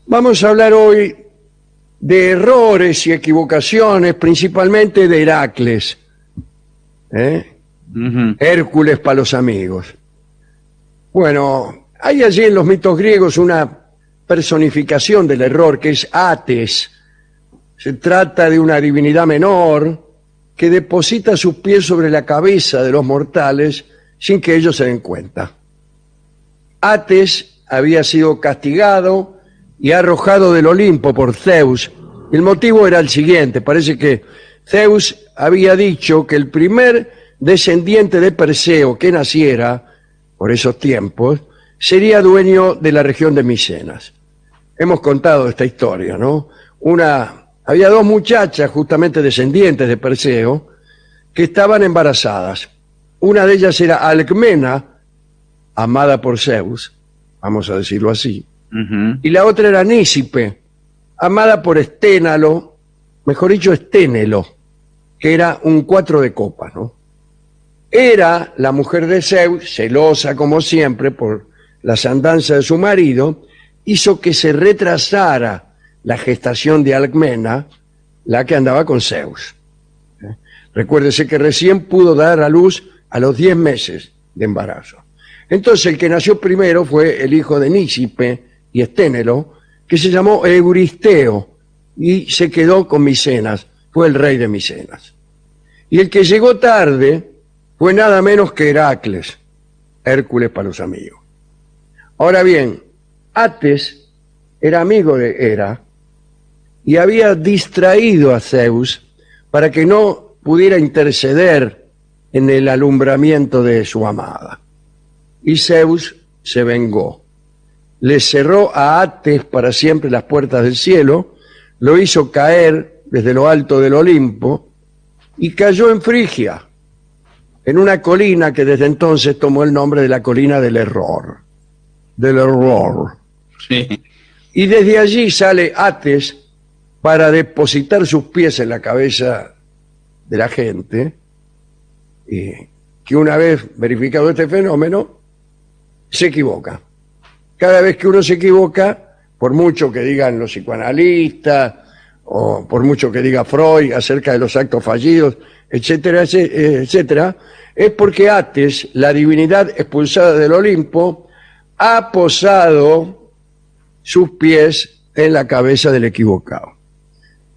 Vamos a hablar hoy de errores y equivocaciones, principalmente de Heracles, Hércules para los amigos. Bueno, hay allí en los mitos griegos una personificación del error que es Ates. Se trata de una divinidad menor que deposita sus pies sobre la cabeza de los mortales sin que ellos se den cuenta. Ates había sido castigado y arrojado del Olimpo por Zeus. El motivo era el siguiente: parece que Zeus había dicho que el primer descendiente de Perseo que naciera por esos tiempos sería dueño de la región de Micenas. Hemos contado esta historia, ¿no? Había dos muchachas justamente descendientes de Perseo que estaban embarazadas. Una de ellas era Alcmena, amada por Zeus, vamos a decirlo así, y la otra era Nícipe, amada por Esténalo, mejor dicho Esténelo, que era un 4 de copas, ¿no? Era la mujer de Zeus, celosa como siempre por las andanzas de su marido, hizo que se retrasara la gestación de Alcmena, la que andaba con Zeus. Recuérdese que recién pudo dar a luz a los 10 meses de embarazo. Entonces el que nació primero fue el hijo de Nícipe y Esténelo, que se llamó Euristeo y se quedó con Micenas, fue el rey de Micenas. Y el que llegó tarde fue nada menos que Heracles, Hércules para los amigos. Ahora bien, Ates era amigo de Hera y había distraído a Zeus para que no pudiera interceder en el alumbramiento de su amada. Y Zeus se vengó. Le cerró a Ates para siempre las puertas del cielo, lo hizo caer desde lo alto del Olimpo y cayó en Frigia, en una colina que desde entonces tomó el nombre de la colina del error. Del error. Sí. Y desde allí sale Ates para depositar sus pies en la cabeza de la gente, y que una vez verificado este fenómeno, se equivoca. Cada vez que uno se equivoca, por mucho que digan los psicoanalistas, o por mucho que diga Freud acerca de los actos fallidos, etcétera, etcétera, es porque Ates, la divinidad expulsada del Olimpo, ha posado sus pies en la cabeza del equivocado.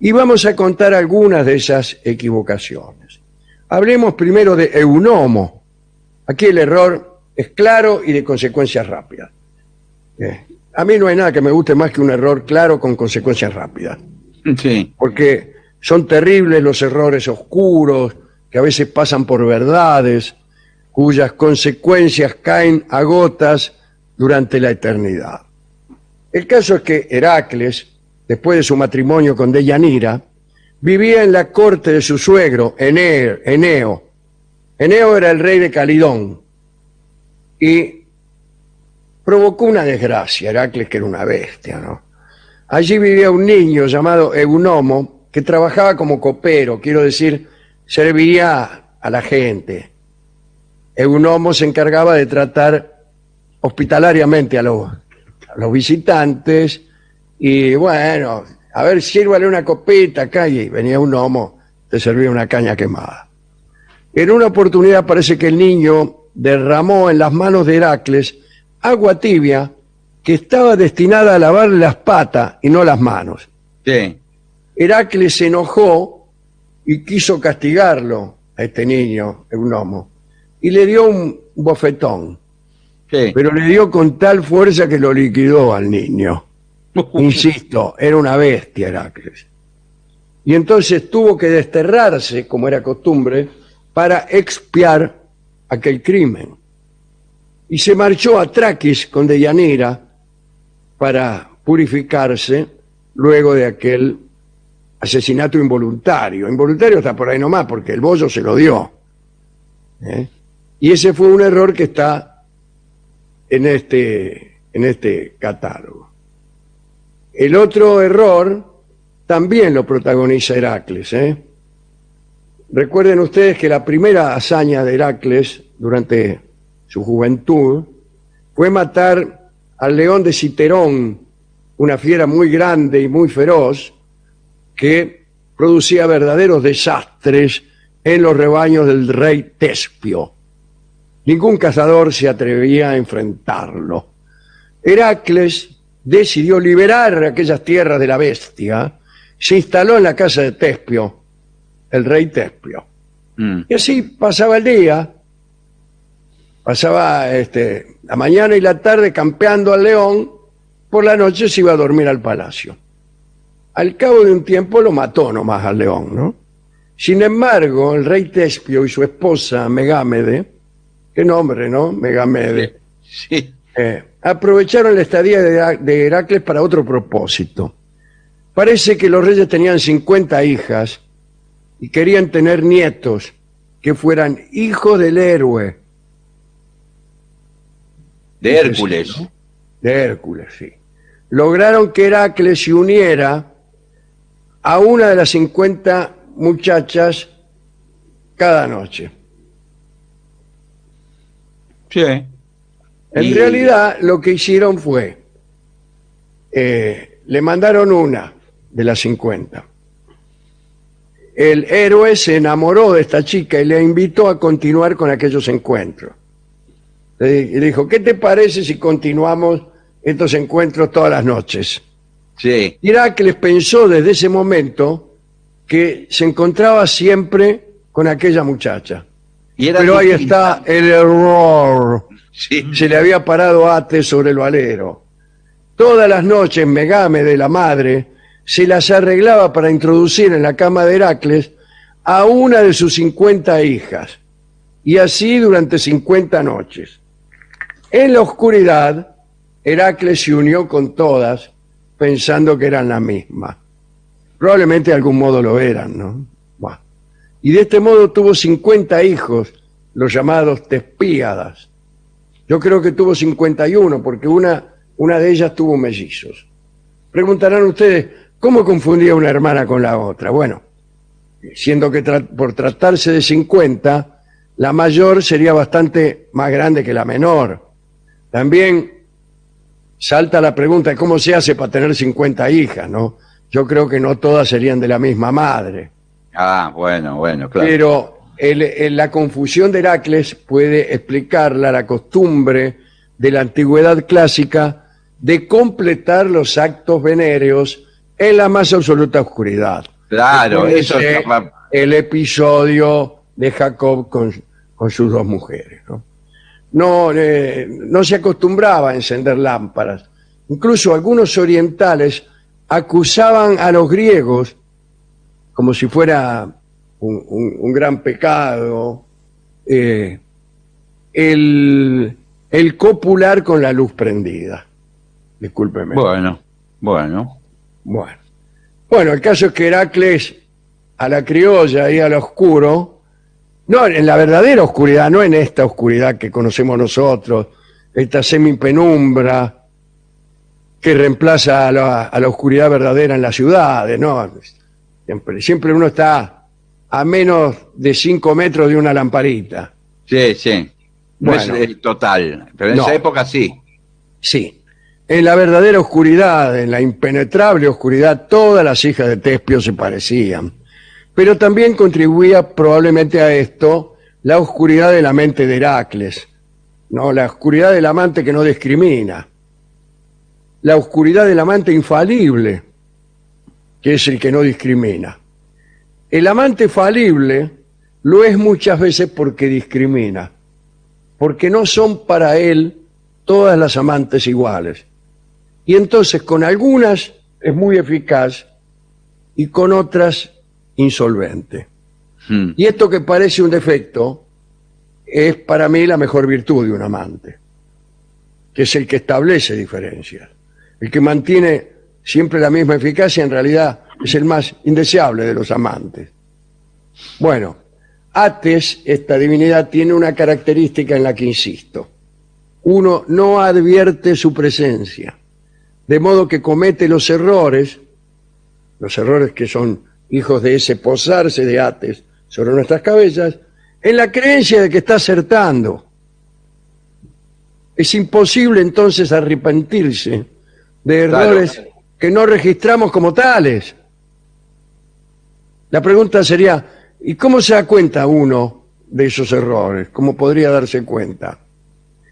Y vamos a contar algunas de esas equivocaciones. Hablemos primero de Eunomo. Aquí el error es claro y de consecuencias rápidas. A mí no hay nada que me guste más que un error claro con consecuencias rápidas. Sí. Porque son terribles los errores oscuros, que a veces pasan por verdades, cuyas consecuencias caen a gotas durante la eternidad. El caso es que Heracles, después de su matrimonio con Deyanira, vivía en la corte de su suegro, Eneo. Eneo era el rey de Calidón y provocó una desgracia. Heracles, que era una bestia, ¿no? Allí vivía un niño llamado Eunomo, que trabajaba como copero, quiero decir, servía a la gente. Eunomo se encargaba de tratar hospitalariamente a los visitantes y, bueno, a ver, sírvale una copita acá, y venía un gnomo, te servía una caña quemada. En una oportunidad parece que el niño derramó en las manos de Heracles agua tibia que estaba destinada a lavarle las patas y no las manos. Sí. Heracles se enojó y quiso castigarlo a este niño, Eunomo, y le dio un bofetón. Sí. Pero le dio con tal fuerza que lo liquidó al niño. Insisto, era una bestia Heracles. Y entonces tuvo que desterrarse, como era costumbre, para expiar aquel crimen. Y se marchó a Traquis con Deyanira para purificarse luego de aquel asesinato involuntario. Involuntario está por ahí nomás, porque el bollo se lo dio. Y ese fue un error que está en este catálogo. El otro error también lo protagoniza Heracles. Recuerden ustedes que la primera hazaña de Heracles durante su juventud fue matar al león de Citerón, una fiera muy grande y muy feroz que producía verdaderos desastres en los rebaños del rey Tespio. Ningún cazador se atrevía a enfrentarlo. Heracles decidió liberar aquellas tierras de la bestia, se instaló en la casa de Tespio, el rey Tespio. Y así pasaba el día, pasaba la mañana y la tarde campeando al león, por la noche se iba a dormir al palacio. Al cabo de un tiempo lo mató nomás al león, ¿no? Sin embargo, el rey Tespio y su esposa Megámede, qué nombre, ¿no? Megámede. Sí. Aprovecharon la estadía de Heracles para otro propósito. Parece que los reyes tenían 50 hijas y querían tener nietos que fueran hijos del héroe. De Hércules. ¿No? De Hércules, sí. Lograron que Heracles se uniera a una de las 50 muchachas cada noche. Sí. En realidad, lo que hicieron fue, le mandaron una de las 50. El héroe se enamoró de esta chica y le invitó a continuar con aquellos encuentros. Le dijo, ¿qué te parece si continuamos estos encuentros todas las noches? Sí. Heracles pensó desde ese momento que se encontraba siempre con aquella muchacha. Pero ahí está el error. Sí. Se le había parado Ates sobre el valero. Todas las noches Megámede, la madre, se las arreglaba para introducir en la cama de Heracles a una de sus 50 hijas. Y así durante 50 noches. En la oscuridad, Heracles se unió con todas, pensando que eran la misma. Probablemente de algún modo lo eran, ¿no? Bueno. Y de este modo tuvo 50 hijos, los llamados Tespíadas. Yo creo que tuvo 51, porque una de ellas tuvo mellizos. Preguntarán ustedes, ¿cómo confundía una hermana con la otra? Bueno, siendo que por tratarse de 50, la mayor sería bastante más grande que la menor. También salta la pregunta de cómo se hace para tener 50 hijas, ¿no? Yo creo que no todas serían de la misma madre. Ah, bueno, claro. Pero la confusión de Heracles puede explicarla la costumbre de la antigüedad clásica de completar los actos venéreos en la más absoluta oscuridad. Claro, eso es el episodio de Jacob con sus dos mujeres, ¿no? No se acostumbraba a encender lámparas. Incluso algunos orientales acusaban a los griegos, como si fuera un gran pecado, el copular con la luz prendida. Discúlpeme. Bueno, el caso es que Heracles, a la criolla y al oscuro, no, en la verdadera oscuridad, no en esta oscuridad que conocemos nosotros, esta semipenumbra que reemplaza a la oscuridad verdadera en las ciudades, ¿no? Siempre uno está a menos de 5 metros de una lamparita. Sí. No Bueno, es total, pero en no. esa época sí. Sí. En la verdadera oscuridad, en la impenetrable oscuridad, todas las hijas de Tespio se parecían. Pero también contribuía probablemente a esto la oscuridad de la mente de Heracles, ¿no? La oscuridad del amante que no discrimina. La oscuridad del amante infalible, que es el que no discrimina. El amante falible lo es muchas veces porque discrimina, porque no son para él todas las amantes iguales. Y entonces con algunas es muy eficaz y con otras insolvente. Y esto que parece un defecto es para mí la mejor virtud de un amante, que es el que establece diferencias. El que mantiene siempre la misma eficacia en realidad es el más indeseable de los amantes. Bueno, Ates, esta divinidad, tiene una característica en la que insisto. Uno no advierte su presencia, de modo que comete los errores que son hijos de ese posarse de Ates sobre nuestras cabezas, en la creencia de que está acertando. Es imposible entonces arrepentirse de errores que no registramos como tales. La pregunta sería, ¿y cómo se da cuenta uno de esos errores? ¿Cómo podría darse cuenta?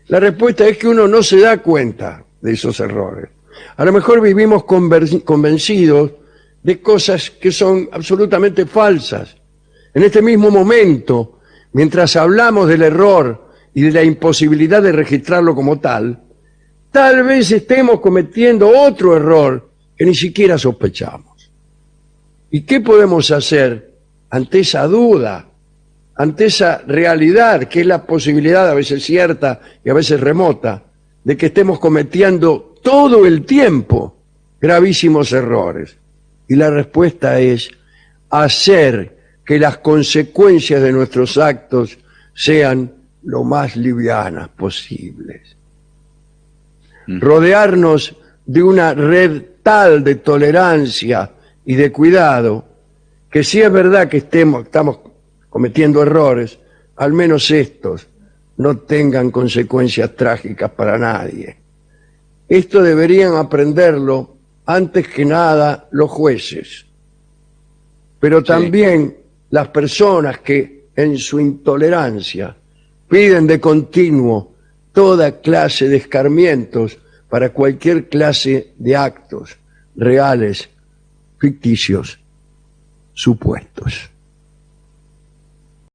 La respuesta es que uno no se da cuenta de esos errores. A lo mejor vivimos convencidos de cosas que son absolutamente falsas. En este mismo momento, mientras hablamos del error y de la imposibilidad de registrarlo como tal, tal vez estemos cometiendo otro error que ni siquiera sospechamos. ¿Y qué podemos hacer ante esa duda, ante esa realidad, que es la posibilidad, a veces cierta y a veces remota, de que estemos cometiendo todo el tiempo gravísimos errores? Y la respuesta es hacer que las consecuencias de nuestros actos sean lo más livianas posibles. Rodearnos de una red tal de tolerancia y de cuidado, que si es verdad que estamos cometiendo errores, al menos estos no tengan consecuencias trágicas para nadie. Esto deberían aprenderlo antes que nada los jueces, pero también las personas que en su intolerancia piden de continuo toda clase de escarmientos para cualquier clase de actos reales, ficticios, supuestos.